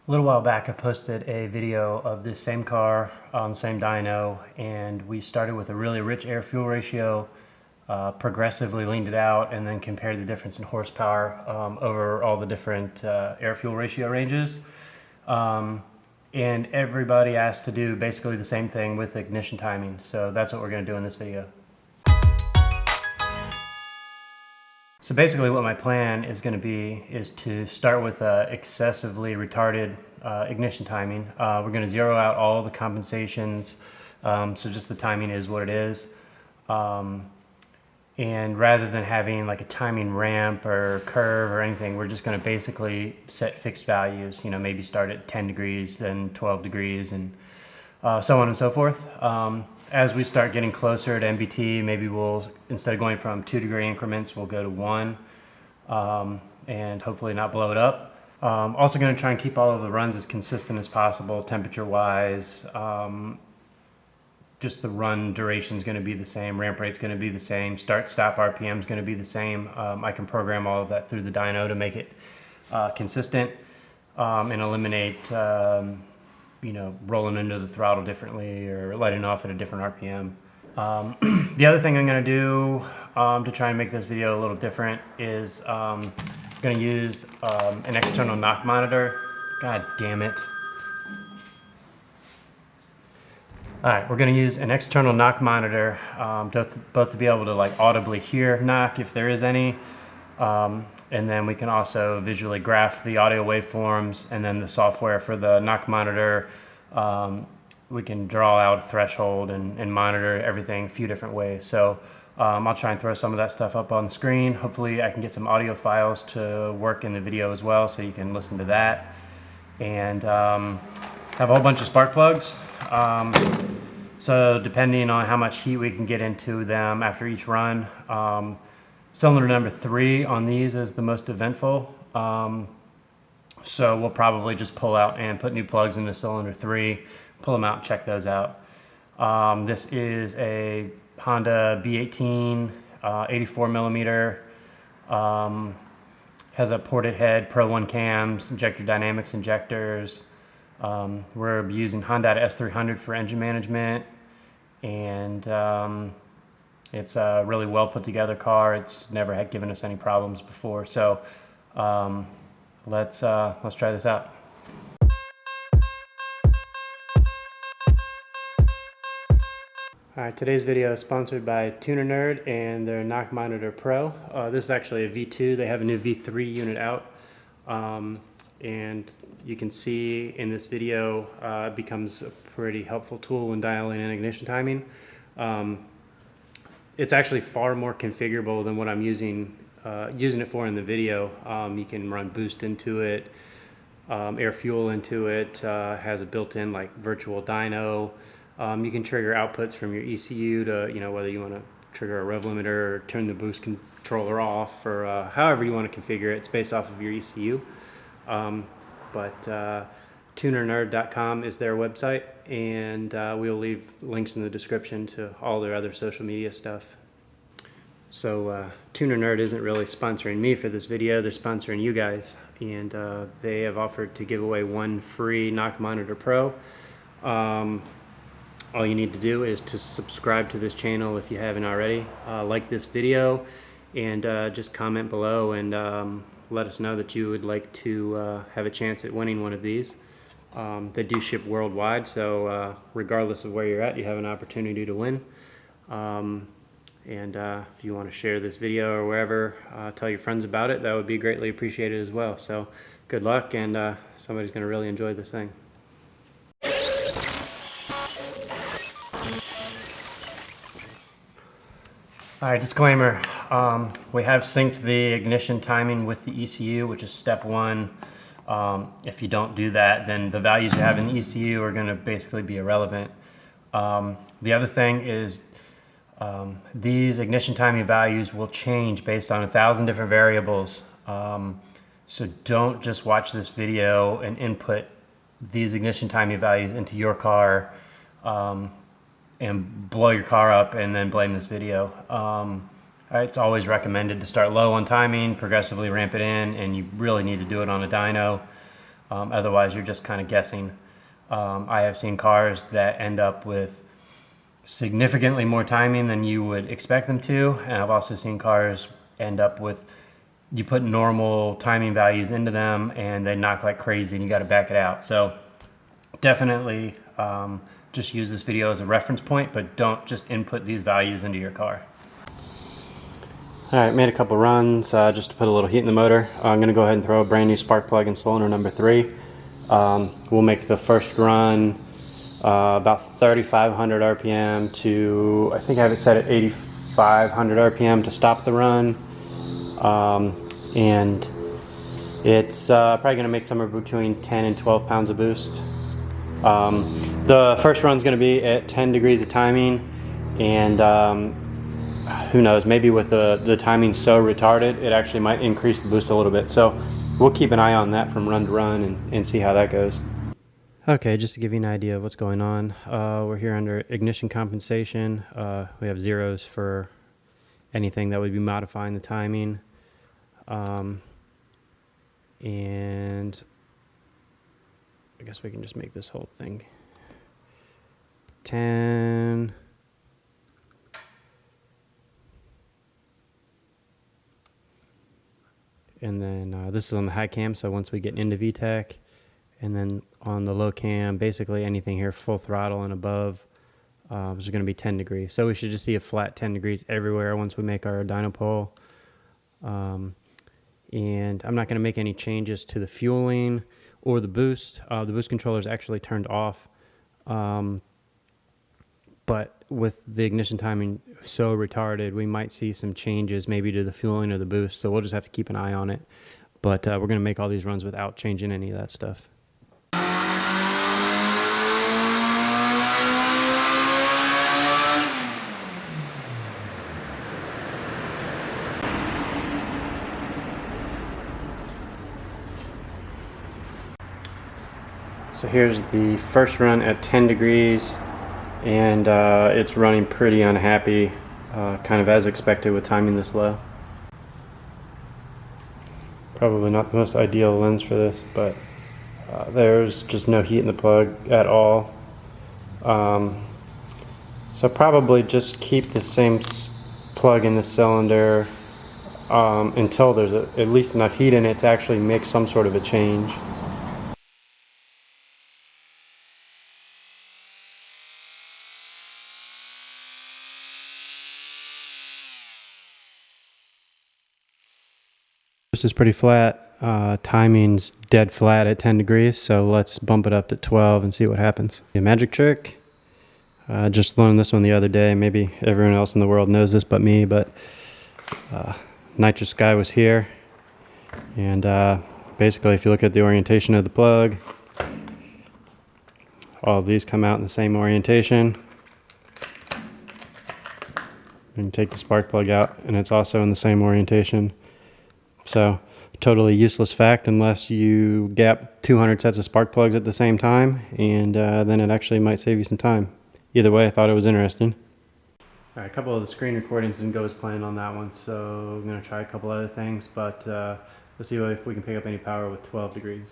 A little while back I posted a video of this same car on the same dyno, and we started with a really rich air-fuel ratio, progressively leaned it out, and then compared the difference in horsepower over all the different air-fuel ratio ranges. And everybody asked to do basically the same thing with ignition timing, so that's what we're going to do in this video. So basically what my plan is going to be is to start with excessively retarded ignition timing. We're going to zero out all the compensations, so just the timing is what it is. And rather than having like a timing ramp or curve or anything, we're just going to basically set fixed values, you know, maybe start at 10 degrees, then 12 degrees, and so on and so forth. As we start getting closer to MBT, maybe we'll, instead of going from 2-degree increments, we'll go to 1, and hopefully not blow it up. Also going to try and keep all of the runs as consistent as possible, temperature-wise. Just the run duration is going to be the same, ramp rate is going to be the same, start-stop RPM is going to be the same. I can program all of that through the dyno to make it consistent and eliminate you know, rolling into the throttle differently or letting off at a different RPM. The other thing I'm going to do to try and make this video a little different is I'm going to use an external knock monitor. God damn it. Alright, we're going to use an external knock monitor both to be able to like audibly hear knock if there is any, and then we can also visually graph the audio waveforms, and then the software for the knock monitor, we can draw out a threshold and monitor everything a few different ways. So I'll try and throw some of that stuff up on the screen. Hopefully I can get some audio files to work in the video as well, so you can listen to that. And have a whole bunch of spark plugs. So depending on how much heat we can get into them after each run, cylinder number 3 on these is the most eventful. So we'll probably just pull out and put new plugs into cylinder 3, pull them out, check those out. This is a Honda B18, 84 millimeter, has a ported head, Pro 1 cams, Injector Dynamics injectors. We're using Honda S300 for engine management, and it's a really well put together car. It's never had given us any problems before, so let's try this out. Alright, today's video is sponsored by Tuner Nerd and their Knock Monitor Pro. This is actually a V2. They have a new V3 unit out. And you can see in this video it becomes a pretty helpful tool when dialing in ignition timing. It's actually far more configurable than what I'm using it for in the video. You can run boost into it, air fuel into it, has a built-in like virtual dyno. You can trigger outputs from your ECU to, you know, whether you want to trigger a rev limiter or turn the boost controller off, or however you want to configure it. It's based off of your ECU. But tunernerd.com is their website, and we'll leave links in the description to all their other social media stuff. So Tuner Nerd isn't really sponsoring me for this video, they're sponsoring you guys, and they have offered to give away 1 free Knock Monitor Pro. All you need to do is to subscribe to this channel if you haven't already, like this video, and just comment below and let us know that you would like to have a chance at winning one of these. They do ship worldwide, so regardless of where you're at, you have an opportunity to win. And if you want to share this video or wherever, tell your friends about it, that would be greatly appreciated as well. So good luck, and somebody's going to really enjoy this thing. Alright, disclaimer, we have synced the ignition timing with the ECU, which is step 1. If you don't do that, then the values you have in the ECU are going to basically be irrelevant. The other thing is these ignition timing values will change based on 1,000 different variables. So don't just watch this video and input these ignition timing values into your car and blow your car up and then blame this video. It's always recommended to start low on timing, progressively ramp it in, and you really need to do it on a dyno. Otherwise, you're just kind of guessing. I have seen cars that end up with significantly more timing than you would expect them to, and I've also seen cars end up with, you put normal timing values into them and they knock like crazy and you got to back it out. So definitely just use this video as a reference point, but don't just input these values into your car. All right, made a couple runs just to put a little heat in the motor. I'm going to go ahead and throw a brand new spark plug in cylinder number 3. We'll make the first run about 3,500 RPM to, I think I have it set at 8,500 RPM to stop the run. And it's probably going to make somewhere between 10 and 12 pounds of boost. The first run's going to be at 10 degrees of timing, and who knows, maybe with the timing so retarded, it actually might increase the boost a little bit. So we'll keep an eye on that from run to run and see how that goes. Okay, just to give you an idea of what's going on, we're here under ignition compensation. We have zeros for anything that would be modifying the timing. And I guess we can just make this whole thing 10. And then this is on the high cam, so once we get into VTEC, and then on the low cam, basically anything here full throttle and above is going to be 10 degrees. So we should just see a flat 10 degrees everywhere once we make our dyno pole. And I'm not going to make any changes to the fueling or the boost. The boost controller is actually turned off. But with the ignition timing so retarded, we might see some changes maybe to the fueling or the boost. So we'll just have to keep an eye on it. But we're going to make all these runs without changing any of that stuff. So here's the first run at 10 degrees, and it's running pretty unhappy, kind of as expected with timing this low. Probably not the most ideal lens for this, but there's just no heat in the plug at all. So probably just keep the same plug in the cylinder until there's at least enough heat in it to actually make some sort of a change. This is pretty flat. Timing's dead flat at 10 degrees, so let's bump it up to 12 and see what happens. A magic trick. Just learned this one the other day. Maybe everyone else in the world knows this but me, but nitrous guy was here. And basically, if you look at the orientation of the plug, all of these come out in the same orientation. You can take the spark plug out, and it's also in the same orientation. So, totally useless fact unless you gap 200 sets of spark plugs at the same time, and then it actually might save you some time. Either way, I thought it was interesting. All right, a couple of the screen recordings didn't go as planned on that one, so I'm going to try a couple other things, but let's see if we can pick up any power with 12 degrees.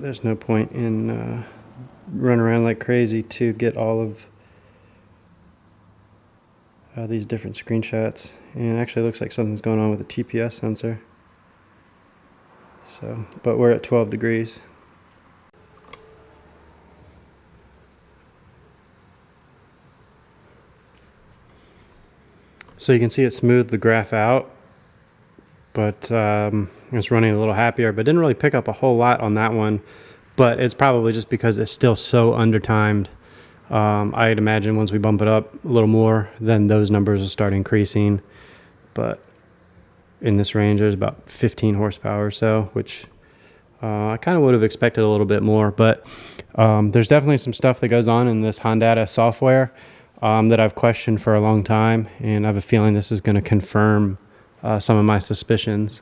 There's no point in running around like crazy to get all of these different screenshots. And it actually looks like something's going on with the TPS sensor. So, but we're at 12 degrees. So you can see it smoothed the graph out, but it's running a little happier, but didn't really pick up a whole lot on that one. But it's probably just because it's still so undertimed. I'd imagine once we bump it up a little more, then those numbers will start increasing. But in this range, there's about 15 horsepower or so, which I kind of would have expected a little bit more. But there's definitely some stuff that goes on in this Hondata software that I've questioned for a long time, and I have a feeling this is going to confirm some of my suspicions.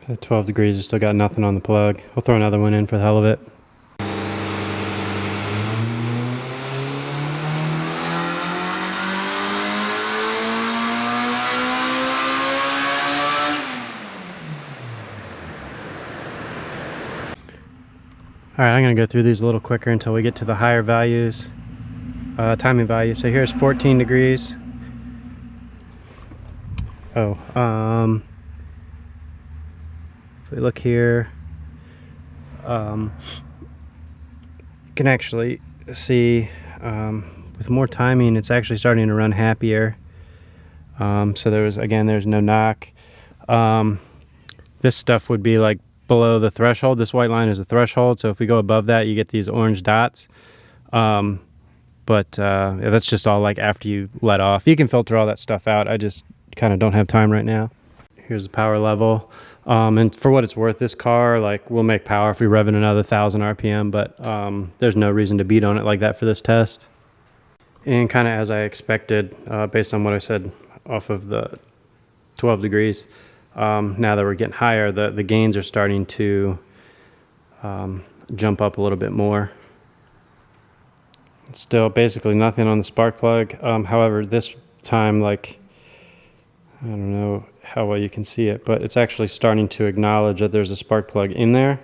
At 12 degrees, I still got nothing on the plug. We'll throw another one in for the hell of it. All right, I'm going to go through these a little quicker until we get to the higher values, timing value. So here's 14 degrees. If we look here, you can actually see with more timing, it's actually starting to run happier. So there's no knock. This stuff would be like below the threshold. This white line is the threshold, so if we go above that, you get these orange dots. But that's just all like after you let off. You can filter all that stuff out. I just kind of don't have time right now. Here's the power level. And for what it's worth, this car will make power if we rev it another 1,000 RPM, but there's no reason to beat on it like that for this test. And kind of as I expected, based on what I said off of the 12 degrees, now that we're getting higher, the gains are starting to jump up a little bit more. Still basically nothing on the spark plug. However, this time, I don't know how well you can see it, but it's actually starting to acknowledge that there's a spark plug in there.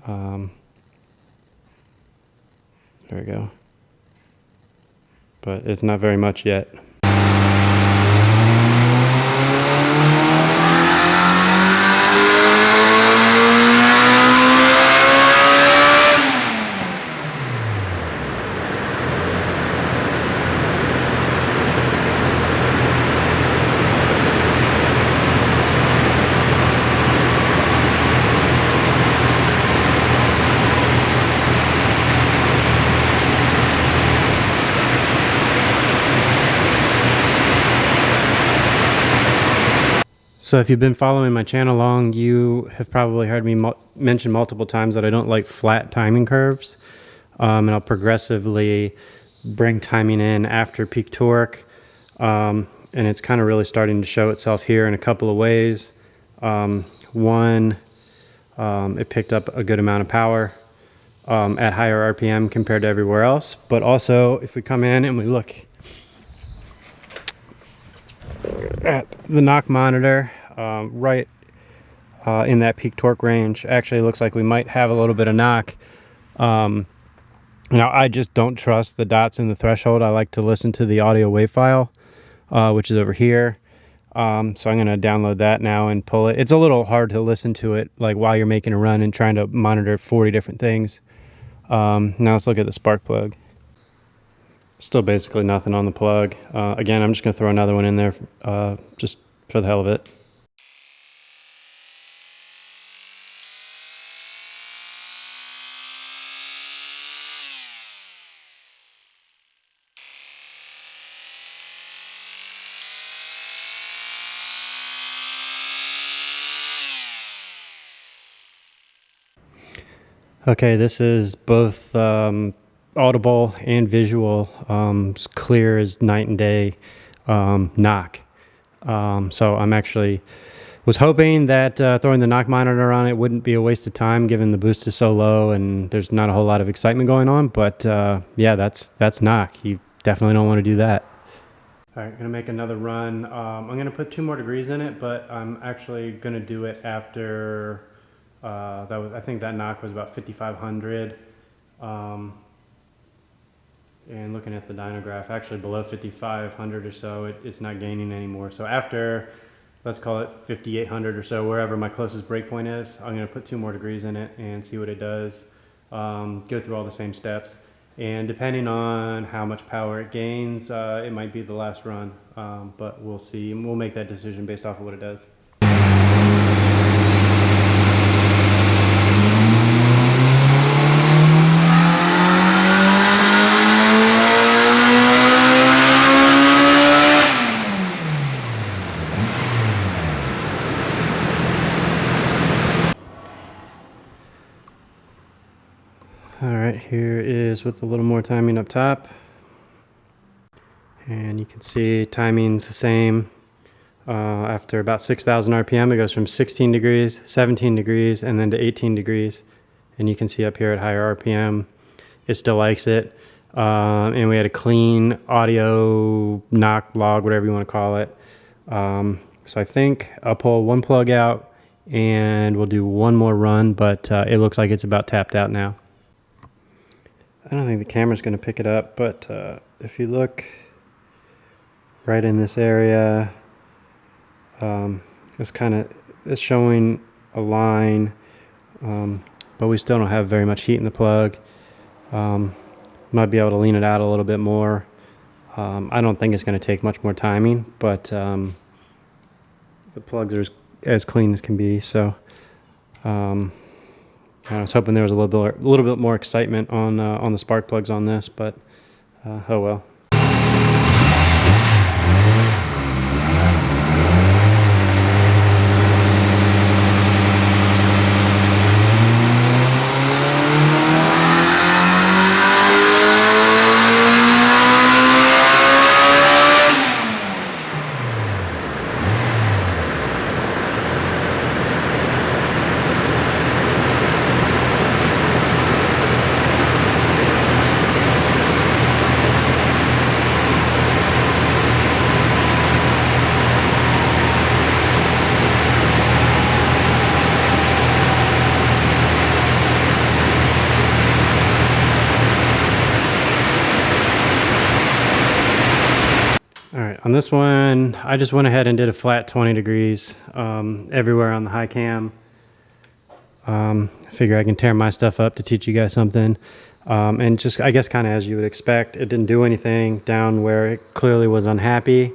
There we go. But it's not very much yet. So if you've been following my channel long, you have probably heard me mention multiple times that I don't like flat timing curves. And I'll progressively bring timing in after peak torque. And it's kind of really starting to show itself here in a couple of ways. One, it picked up a good amount of power at higher RPM compared to everywhere else. But also, if we come in and we look at the knock monitor, right in that peak torque range, actually looks like we might have a little bit of knock. Now I just don't trust the dots in the threshold. I like to listen to the audio wave file, which is over here. So I'm going to download that now and pull it. It's a little hard to listen to it while you're making a run and trying to monitor 40 different things. Now let's look at the spark plug. Still basically nothing on the plug. Again, I'm just going to throw another one in there just for the hell of it. Okay, this is both audible and visual, it's clear as night and day knock. So I'm actually was hoping that throwing the knock monitor on it wouldn't be a waste of time, given the boost is so low and there's not a whole lot of excitement going on. But yeah, that's knock. You definitely don't want to do that. All right, gonna make another run. I'm gonna put 2 more degrees in it, but I'm actually gonna do it after. I think that knock was about 5,500. And looking at the dynograph, actually below 5,500 or so, it's not gaining anymore. So after, let's call it 5,800 or so, wherever my closest breakpoint is, I'm going to put 2 more degrees in it and see what it does. Go through all the same steps. And depending on how much power it gains, it might be the last run. But we'll see. We'll make that decision based off of what it does. Here is with a little more timing up top. And you can see timing's the same. After about 6,000 RPM, it goes from 16 degrees, 17 degrees, and then to 18 degrees. And you can see up here at higher RPM, it still likes it. And we had a clean audio knock, log, whatever you want to call it. So I think I'll pull one plug out and we'll do one more run, but it looks like it's about tapped out now. I don't think the camera's going to pick it up, but if you look right in this area, it's showing a line, but we still don't have very much heat in the plug. Might be able to lean it out a little bit more. I don't think it's going to take much more timing, but the plugs are as clean as can be. So I was hoping there was a little bit more excitement on the spark plugs on this, but oh well. All right, on this one, I just went ahead and did a flat 20 degrees everywhere on the high cam. I figure I can tear my stuff up to teach you guys something. And just, I guess, kind of as you would expect, it didn't do anything down where it clearly was unhappy.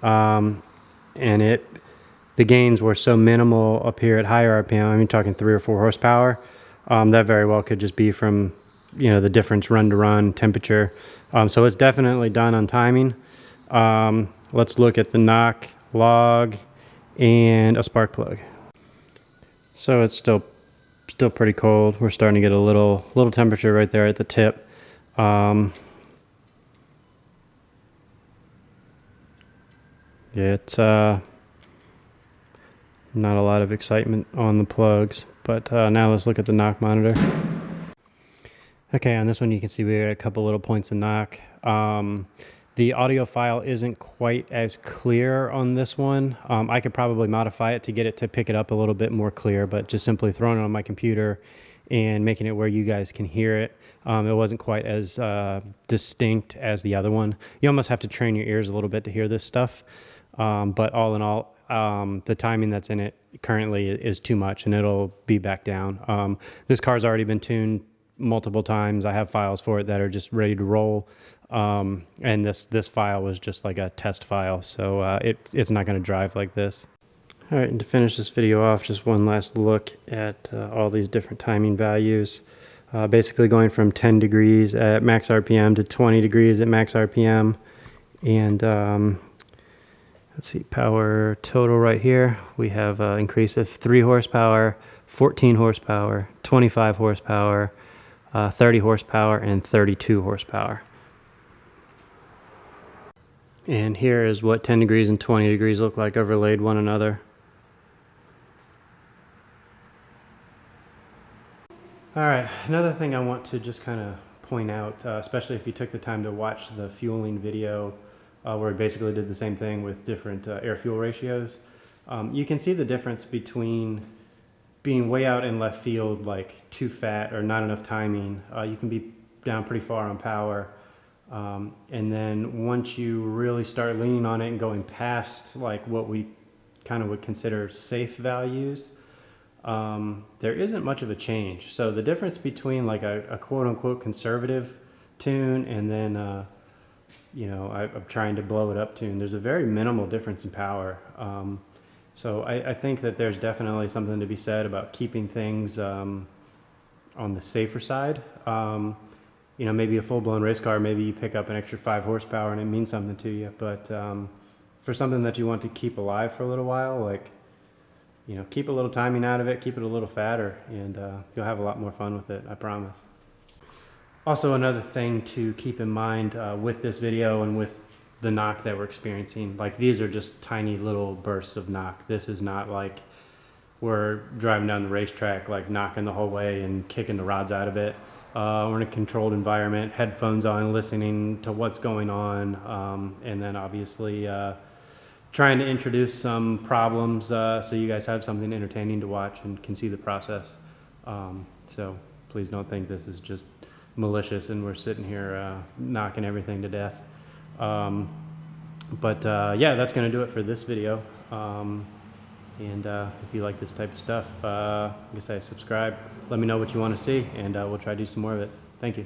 And the gains were so minimal up here at higher RPM, I mean, talking 3 or 4 horsepower, that very well could just be from, the difference run to run, temperature. So it's definitely done on timing. Let's look at the knock, log, and a spark plug. So it's still pretty cold. We're starting to get a little temperature right there at the tip. Yeah, it's not a lot of excitement on the plugs, but now let's look at the knock monitor. Okay, on this one you can see we got a couple little points of knock. The audio file isn't quite as clear on this one. I could probably modify it to get it to pick it up a little bit more clear, but just simply throwing it on my computer and making it where you guys can hear it, it wasn't quite as distinct as the other one. You almost have to train your ears a little bit to hear this stuff, but all in all, the timing that's in it currently is too much, and it'll be back down. This car's already been tuned multiple times. I have files for it that are just ready to roll. And this file was just like a test file, so it's not going to drive like this. All right, and to finish this video off, just one last look at all these different timing values. Basically going from 10 degrees at max RPM to 20 degrees at max RPM. And let's see, power total right here. We have an increase of 3 horsepower, 14 horsepower, 25 horsepower, 30 horsepower, and 32 horsepower. And here is what 10 degrees and 20 degrees look like overlaid one another. All right, another thing I want to just kind of point out, especially if you took the time to watch the fueling video where we basically did the same thing with different air-fuel ratios, you can see the difference between being way out in left field, like too fat or not enough timing. You can be down pretty far on power. And then once you really start leaning on it and going past like what we kind of would consider safe values, there isn't much of a change. So the difference between like a quote unquote conservative tune and then, I'm trying to blow it up tune, there's a very minimal difference in power. So I think that there's definitely something to be said about keeping things on the safer side. Maybe a full-blown race car, maybe you pick up an extra 5 horsepower and it means something to you. But for something that you want to keep alive for a little while, like, keep a little timing out of it, keep it a little fatter, and you'll have a lot more fun with it, I promise. Also, another thing to keep in mind with this video and with the knock that we're experiencing, like these are just tiny little bursts of knock. This is not like we're driving down the racetrack, like knocking the whole way and kicking the rods out of it. We're in a controlled environment, headphones on, listening to what's going on, and then obviously trying to introduce some problems so you guys have something entertaining to watch and can see the process. So please don't think this is just malicious and we're sitting here knocking everything to death. Yeah, that's going to do it for this video. And if you like this type of stuff, like I say, subscribe. Let me know what you want to see, and we'll try to do some more of it. Thank you.